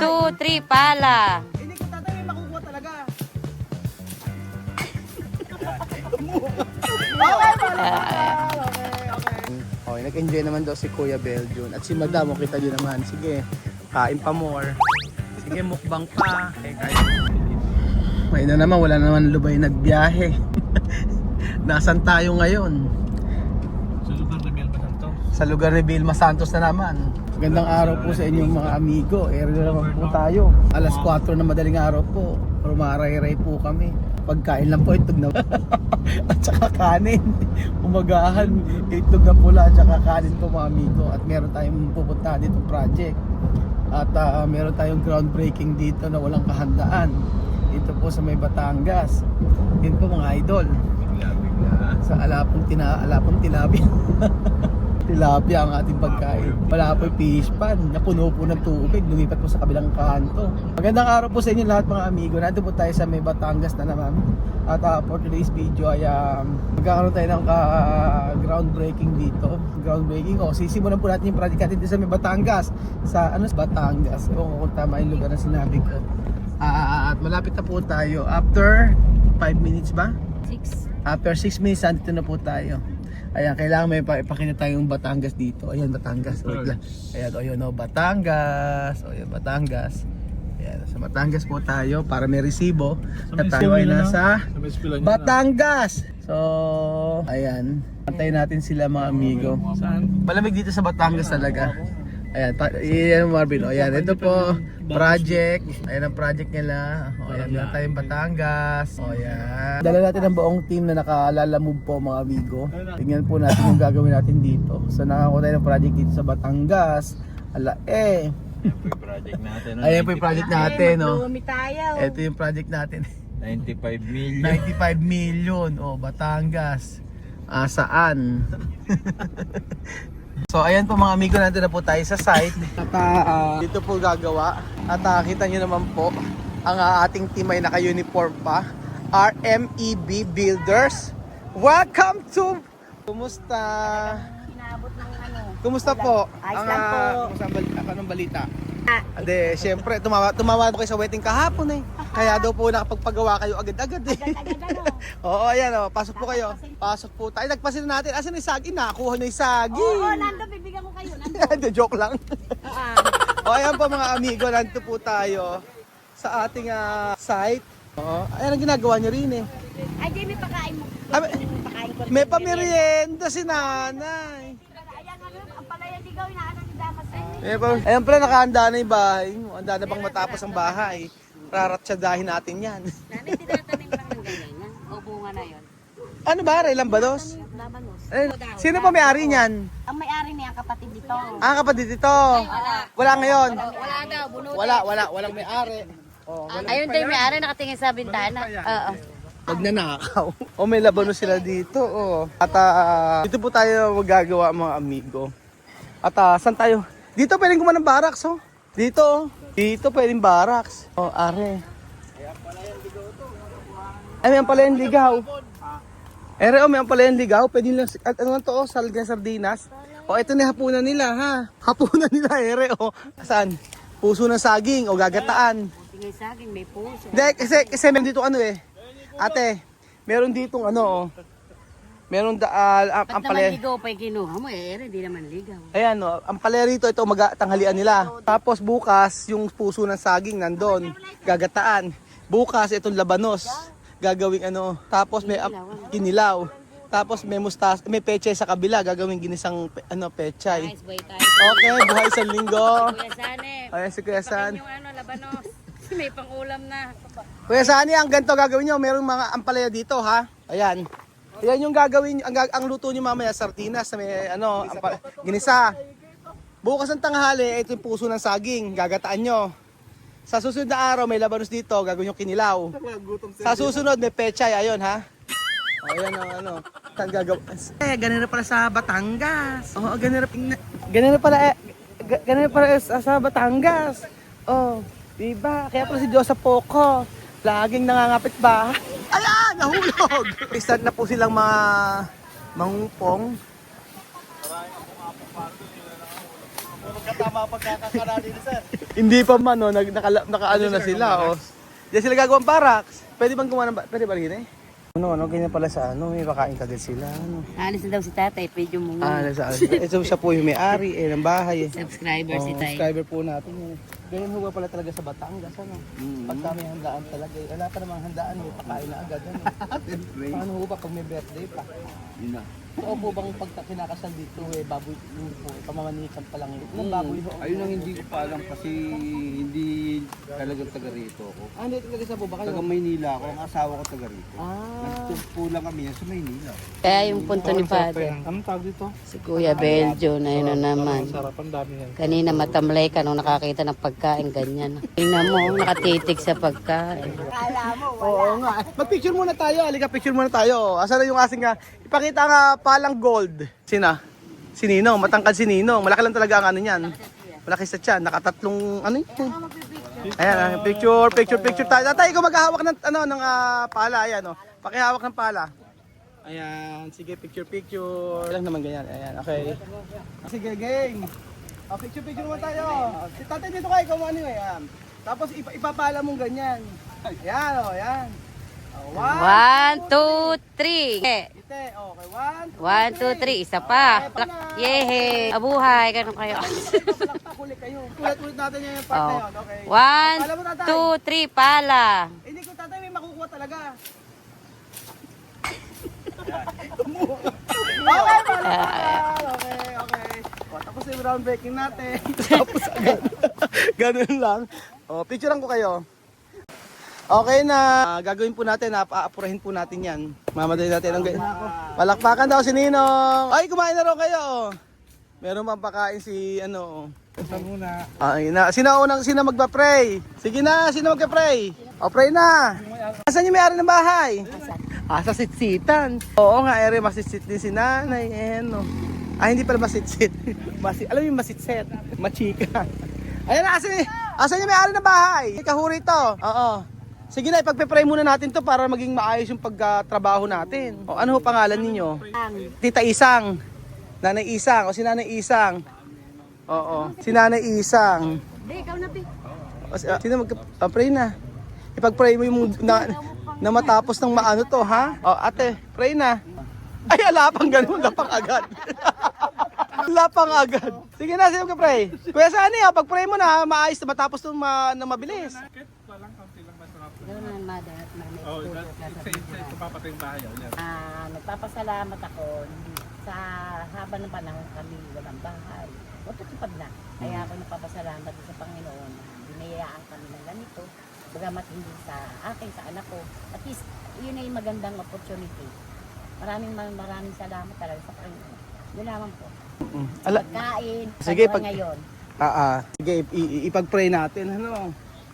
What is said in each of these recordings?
2, 3, pala. Hindi ko tatay may makukuha talaga. Okay, nag-enjoy naman daw si Kuya Belgian. At si Madam, kita nyo naman. Sige, kain pa more. Sige, mukbang pa. Okay, kain. May na naman, wala naman lubay nagbiyahe. Nasaan tayo ngayon? Sa lugar ni Vilma Santos na naman. Magandang araw po sa inyong mga amigo. Area naman po tayo. Alas 4 na madaling araw po. Rumaray-ray po kami. Pagkain lang po itlog na at saka kanin. Umagahan, itlog na pula at saka kanin po mga amigo. At meron tayong pupuntahan ditong project. At meron tayong groundbreaking dito na walang kahandaan. Dito po sa may Batangas. Yun po mga idol. Sa alapong tilapia. Tilapia ang ating pagkain. Wala po yung fish pan. Napuno po ng tubig. Lumipat po sa kabilang kanto. Magandang araw po sa inyo lahat mga amigo. Nandito po tayo sa may Batangas na naman. At for today's video ay magkakaroon tayo ng groundbreaking dito. Groundbreaking. Sisimulan po natin yung project natin dito sa may Batangas. Sa Batangas. Kung tama yung lugar na sinabi ko. At malapit na po tayo. After 5 minutes ba? 6. After 6 minutes, nandito na po tayo. Ayan, kailangan may ipakita tayong Batangas dito. Ayan, Batangas. Wait lang. Ayan, Batangas. Ayan, Batangas. Ayan, sa Batangas po tayo para may resibo. At tayo ay nasa Batangas. So, ayan. Antayin natin sila mga amigo. Malamig dito sa Batangas talaga. Ayan, ayan Marvin. Ayan, ito po, project. Ayan ang project nila. Ayan, meron tayong Batangas. Ayan. Dala natin ang buong team na nakalalamove po mga amigo. Tingnan po natin yung gagawin natin dito. So, nakakuha tayo ng project dito sa Batangas. Ayan po yung project natin. Ayan po yung project natin. Ito yung project natin. 95 million. 95 million. Batangas. Saan? So ayan po mga amigo, nandun na po tayo sa site. At dito po gagawa. At kita nyo naman po, ang ating team ay naka-uniform pa. RMEB Builders. Welcome to... Kumusta? Inaabot ng Kumusta po? Ayos lang po. Kumusta anong balita? Ade, syempre, tumawa ko kayo sa wedding kahapon eh. Kaya daw po nakapagpagawa kayo agad-agad eh. Oo, ayan pasok po kayo. Pasok po tayo. Nagpasin natin. Asan yung saging? Nakuha na yung saging. Oo, Nando, bibigyan ko kayo. Nando. Joke lang. O, ayan po mga amigo. Nandito po tayo sa ating site. Oo, ayan ang ginagawa nyo rin eh. Ay, di, may pakain mo. Pakain ko. May pamerienda si nanay. Ayan, ang palaya ligaw, inaanan ni Damas eh. Ayan pala, nakahanda na yung bahay. Handa na bang matapos ang bahay? Raratsadahin natin yan. Nanay, tinatanim lang ng ganyan. O bunga na yun. Ano ba? Ilang balos? Labanos. Sino pa may-ari niyan? Ang may-ari niya, kapatid dito. Kapatid ito. Wala ngayon. Wala daw, bunutin. Walang may-ari. Ayun tayo may-ari, nakatingin sa bintana. Oo. Pag nanakaw. May labanos sila dito. At dito po tayo magagawa mga amigo. At saan tayo? Dito pwedeng gumawa ng barracks Dito. Dito pwedeng barracks. Are. Ay, may pala yung ligaw. May pala yung ligaw. Pwede lang, ano to, salgang sardinas. Ito na hapunan nila, ha? Hapunan nila, Saan? Puso ng saging o gagataan. Tingin sa akin, may puso. Hindi, kasi meron dito Ate, meron ditong meron ang Ba't naman ligaw pa yung kinuha mo hindi naman ligaw. Ayan ang palaya rito, ito tanghalian nila. Tapos bukas, yung puso ng saging nandun, gagataan. Bukas, itong labanos, gagawing Tapos may kinilaw. Tapos may may pechay sa kabila, gagawing ginisang pechay. Nice boy tayo. Okay, buhay isang linggo. Kuya Sane. Ayan si Kuya San. Yung labanos. May pangulam na. Kuya Sani, ang ganito gagawin nyo, merong mga ampalaya dito, ha? Ayan. Yan yung gagawin, ang luto nyo mamaya, sardinas, may ginisa. Bukas ng tanghali, ito yung puso ng saging, gagataan nyo. Sa susunod na araw, may labanos dito, gagawin yung kinilaw. Sa susunod, may pechay, ayun, ha? Ayan ang saan gagawin. Ganun na pala sa Batangas. Ganun na pala sa Batangas. Diba? Kaya pala si Diyosa Poco, laging nangangapit ba? Ayan! Nahulog! Start na po silang mga mangupong. Tama pagkakakarali na sir. Hindi pa man, no? Naka-ano na sila, oh. Hindi sila gagawang barracks. Pwede bang gumawa ng pwede ba rin eh? Ano, ganyan pala sa ano, may pakain kagad sila. Ano? Alis na daw si tatay, pwede mo nga. Ito siya po yung may-ari ng bahay. Subscriber si tay. Subscriber po natin. Ganyan ho ba pala talaga sa Batangas, ano? Pagka may handaan talaga, wala pa namang handaan, may pakain na agad, ano? Paano ho ba pag may birthday pa? Yun na. Oo po bang pag kinakasal dito, baboy, yung po, pamamanikan pa lang yun? Ng baboy ho? Ayun ang hindi ko pa alam kasi hindi talagang taga rito ako. Hindi talaga sa po ba kayo? Taga Maynila ako, ang asawa ko taga rito. Ah. Nagtugpo lang kami yan sa Maynila. Kaya yung punto ni Father. Anong tawag dito? Si Kuya Beljo na yun na naman. Sarap, ang dami yan. Kanina matamlay ka nung nakakita ng pagkain, ganyan. Tingnan mo, nakatitig sa pagkain. Oo nga. Mag-picture muna tayo. Halika, picture muna tayo. Asan na yung asing nga? Ipakita nga palang gold. Sina? Si Ninong. Matangkad si Ninong. Malaki lang talaga ang ano niyan. Malaki sa tiyan. Nakatatlong ano yun? Ayan, picture tayo. Tatay, ikaw maghahawak ng ano ng pala. Ayan, oh. Pakihawak ng pala. Ayan, sige, picture. Lang naman ganyan. Ayan, okay. Sige, gang. Picture mo tayo. Si tatay dito kayo, ikaw mo ano eh. Ayan. Tapos ipapala mong ganyan. Ayan, oh, ayan. 1, 2, 3. Ite, okay. 1, 2, 3. Isa pa. Yehe. Abuhay. Ganun kayo. Palakpak ulit kayo. Ulit natin yung part na yun. Okay. 1, 2, 3. Pala. Hindi ko tatay, may makukuha talaga. Okay, palakpak. Okay. O, tapos yung round breaking natin. Tapos agad. Ganun lang. O, picturean ko kayo. Okay na, gagawin po natin, paapurahin po natin yan. Mamadali natin ang palakpakan daw si Ninong. Ay, kumain na raw kayo. Meron pang pakain si ano. Saan muna? Ay na, sino magpa-pray? Sige na, sino magpa-pray? O, pray na. Asan yung may-ari ng bahay? Sa sitsitan. Oo nga, ere, masitsit din si nanay. Ano. Hindi pala masitsit. Alam mo yung masitset? Machika. Ayan na, asan yung may-ari ng bahay? Kahuri to. Oo. Sige na, ipagpe-pray muna natin to para maging maayos yung pagtrabaho natin. O, ano ho pangalan ninyo? Tita Isang. Nanay Isang. O si Nanay Isang. Oo. Si Nanay Isang. Hindi, ikaw na, Pi. Sino mag-pray na? Ipag-pray mo yung na matapos ng maano to, ha? O, ate, pray na. Ay, alapang ganun. Lapang agad. Lapang agad. Sige na, sino mag-pray? Kuya Sani, pag-pray mo na, maayos na matapos ng na mabilis. Gano'n naman, mother at nanay. Oh, ito papatay yung bahay. Nagpapasalamat ako sa haba ng panahon kami walang bahay. Matutupad na. Kaya ako nagpapasalamat sa Panginoon na binayaan kami ng ganito. Bagamat hindi sa akin, sa anak ko. At least, yun ay magandang opportunity. Maraming salamat talaga sa Panginoon. Yun lamang po. Pagkain, Sige, ngayon. Sige, ipag-pray natin. Ano?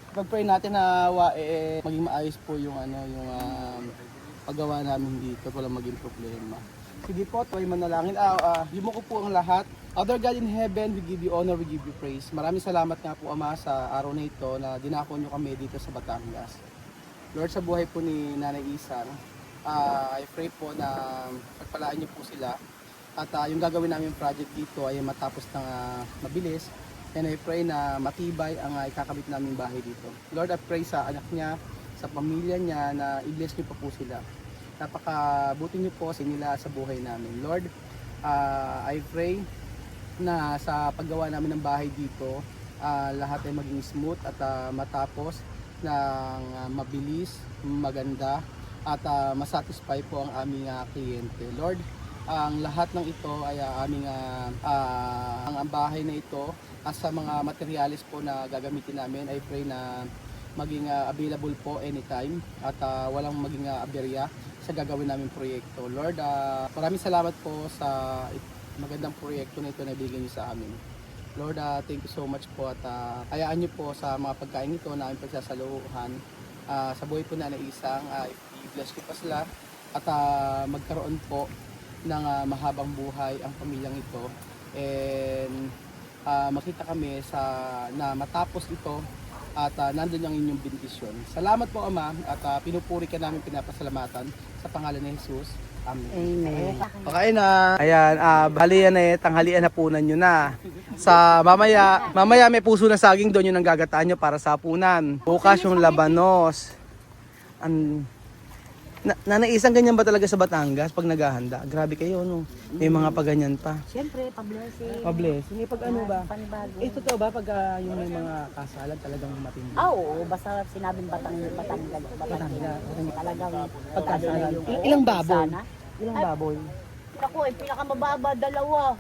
Ipag-pray natin na maging maayos po yung paggawa namin dito, walang maging problema. Sige po, tuloy manalangin. Yumuko po ang lahat. Other God in heaven, we give you honor, we give you praise. Maraming salamat nga po, Ama, sa araw na ito na dinako nyo kami dito sa Batangas. Lord, sa buhay po ni Nanay Isang, I pray po na pagpalaan nyo po sila. At yung gagawin namin project dito ay matapos ng mabilis. And I pray na matibay ang ikakabit namin bahay dito. Lord, I pray sa anak niya, sa pamilya niya na i-bless niyo pa po sila. Napakabuti niyo po nila sa buhay namin. Lord, I pray na sa paggawa namin ng bahay dito, lahat ay maging smooth at matapos ng mabilis, maganda at masatisfy po ang aming kliyente. Lord, ang lahat ng ito ay aming ang bahay na ito at sa mga materials po na gagamitin namin, I pray na maging available po anytime at walang maging aberya sa gagawin namin proyekto. Lord, maraming salamat po sa magandang proyekto na ito na ibigay niyo sa amin. Lord, thank you so much po at hayaan niyo po sa mga pagkain ito na aming pagsasaluhan sa buhay po na Isang, i-bless ko pa sila at magkaroon po ng mahabang buhay ang pamilyang ito and makita kami na matapos ito at nandun ang inyong bendisyon. Salamat po, Ama, at pinupuri ka namin, pinapasalamatan sa pangalan ni Jesus. Amen. Okay na. Ayan, bali yan tanghalian na punan nyo na. Sa mamaya may puso na saging doon, yun ang gagataan nyo para sa punan. Bukas yung labanos. Nanaisang ganyan ba talaga sa Batangas pag naghahanda? Grabe kayo, no? May mga paganyan pa. Siyempre, pa-blessing. Pabless. Hindi pag ano ba? Panibago. Totoo ba pag yung may mga kasalan talagang matindi? Oo, basta sinabing Batangas. Talagang Pagkasalan. yung- Ilang baboy? sana. Ilang baboy? Ako, pinakamababa, 2.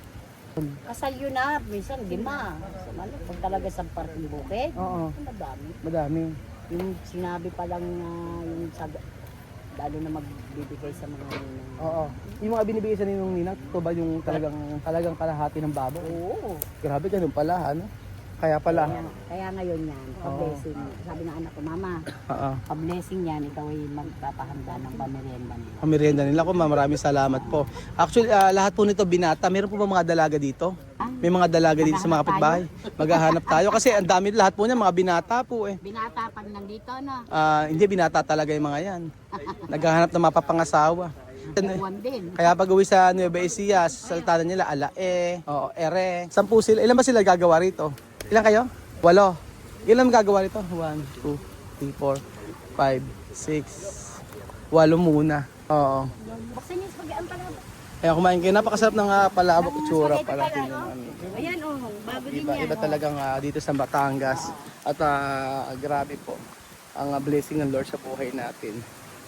Kasal yun na, minsan 5. So, pag talaga sa parking bukid, Oo, madami. madami. Yung sinabi pa lang na yung lalo na magbibigay sa mga ninang. Oo. Yung mga binibigay sa ninong ninang, ito ba yung talagang kalahati ng baboy? Oo. Grabe, ganun pala, ano? Kaya pala. Kaya ngayon yan, pa-blessing. Sabi ng anak ko, Mama, Oo. pa-blessing yan, ikaw ay magpapahanda ng pamerienda nila. Ang merienda nila ko, maraming salamat po. Actually, lahat po nito binata. Meron po ba mga dalaga dito? May mga dalaga dito sa mga kapitbahay. Maghahanap tayo. Kasi ang dami lahat po niya, mga binata po eh. Binata pag nandito, no? Hindi, binata talaga yung mga yan. Naghahanap ng mapapangasawa. Buwan din. Kaya pag uwi sa Nueva Ecija, saltanan nila, ere. 10 sila. Ilan ba sila gagawa rito? Ilan kayo? 8. Ilan gagawa rito? 1, 2, 3, 4, 5, 6. 8 muna. Oo. Buksan niyo spaghetti ang palabok. Kaya kumain kayo. Napakasarap ng palabok itsura pala. Ayan, bago din yan. Iba talagang dito sa Batangas. At grabe po ang blessing ng Lord sa buhay natin.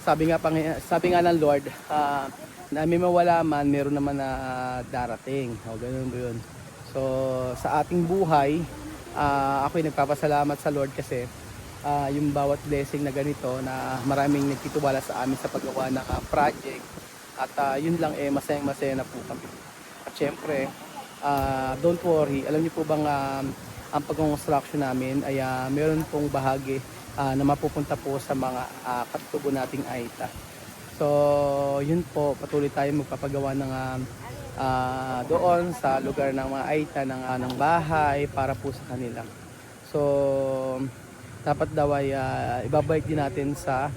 Sabi nga ng Lord, na may mawala man, meron naman na darating. O, ganun ba yun. So, sa ating buhay, ako'y nagpapasalamat sa Lord kasi yung bawat blessing na ganito na maraming nagtitiwala sa amin sa paggawa ng project. At yun lang masayang-masaya na po kami. At syempre, don't worry, alam niyo po bang ang pag-construction namin ay meron pong bahagi na mapupunta po sa mga katutubo nating AITA. So, yun po, patuloy tayo magpapagawa ng doon sa lugar ng mga AITA ng bahay para po sa kanila. So, dapat daw ay ibabalik din natin sa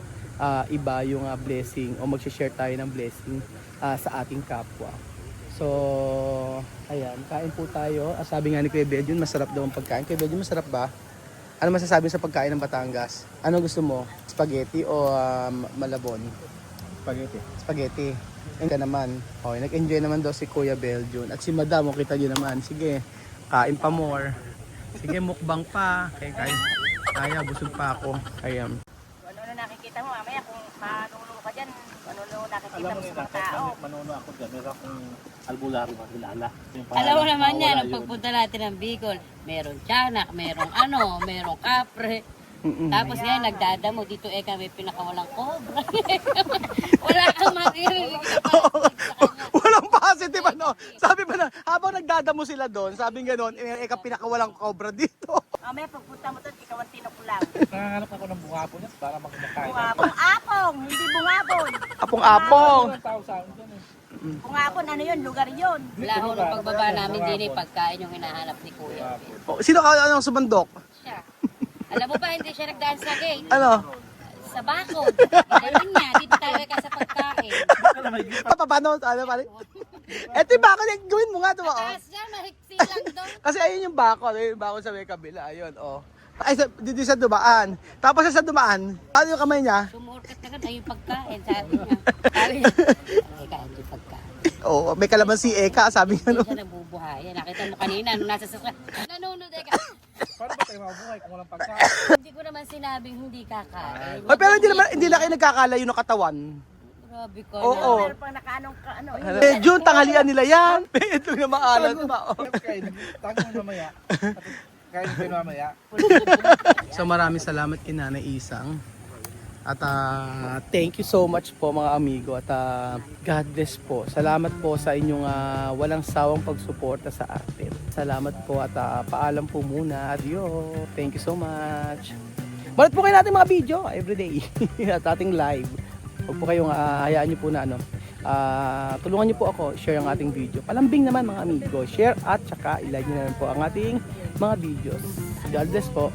iba yung blessing o mag-share tayo ng blessing sa ating kapwa. So, ayan, kain po tayo. Sabi nga ni Kuya Bedjun, masarap daw ang pagkain. Kuya Bedjun, masarap ba? Ano masasabi sa pagkain ng Batangas? Ano gusto mo? Spaghetti o malabon? Spaghetti. Spaghetti. Ayun ka naman. Okay, nag-enjoy naman daw si Kuya Bedjun. At si Madam, kita nyo naman. Sige, kain pa more. Sige, mukbang pa. Kaya, busog pa ako. Kaya, Ano na nakikita mo, mamaya kung manuno ka dyan, ano nakikita Alam mo mo sa yung mga tao. manuno ako dyan. Meron akong albularyo na kilala. Alam mo naman yan, ang pagpunta natin ng Bicol, merong tiyanak, merong merong kapre. Tapos ngayon, nagdadamo, dito may pinakawalang cobra. Wala kang maririnig sa walang positive ano. Sabi ba na, habang nagdadamo sila doon, sabi nga doon, pinakawalang cobra dito. Mamaya pagpunta mo doon, ikaw ang tinukulang. Nangangalap ako ng bungapo niya para magkumakain. Bungapong, hindi bungabon. Apong-apong. Ang tao sa akin dyan eh. Bungapon, ano yun, lugar yun. Wala ho nung pagbaba namin din pagkain yung hinahanap ni Kuya. Sino anong sumandok? Siya. Alam mo ba, hindi siya nagdaan sa gate. Ano? Sa bakod. Ganyan niya, dito tayo ka sa pagkain. Paano? Ano pare? Eto yung bakod, gawin mo nga ito. Taas yan, mahiksi lang doon. Kasi ayun yung bakod, sa may kabila, ayun, Ay, dito sa dumaan. Tapos sa dumaan, paano yung kamay niya? Sumurkat na ganun, ay yung pagkain, sabi niya. Sabi niya, ay kain yung pagkain. Oo, may kalamansi Eka, sabi niya. Hindi No? siya nabubuhay. Nakita mo kanina, nung nasa sasakyan, nanunod ka. Paano ba tayo mabuhay kung walang pagkain? Hindi ko naman sinabing hindi kakain. Ay, pero hindi na kayo nagkakalayo ng katawan. Grabe ka Oo. na. Meron pang nakaanong ka, ano, June, tanghalian nila yan. Ito na maalat pa. Kain. Tango mo mamaya. Kain ko mamaya. So maraming salamat kay Nanay Isang. At thank you so much po mga amigo. At God bless po. Salamat po sa inyong walang sawang pagsuporta sa atin. Salamat po at paalam po muna. Adios. Thank you so much. Balit po kayo natin mga video everyday at ating live. Huwag po kayong hayaan nyo po na tulungan nyo po ako share ang ating video. Palambing naman mga amigo. Share at saka ilike nyo na rin po ang ating mga videos. God bless po.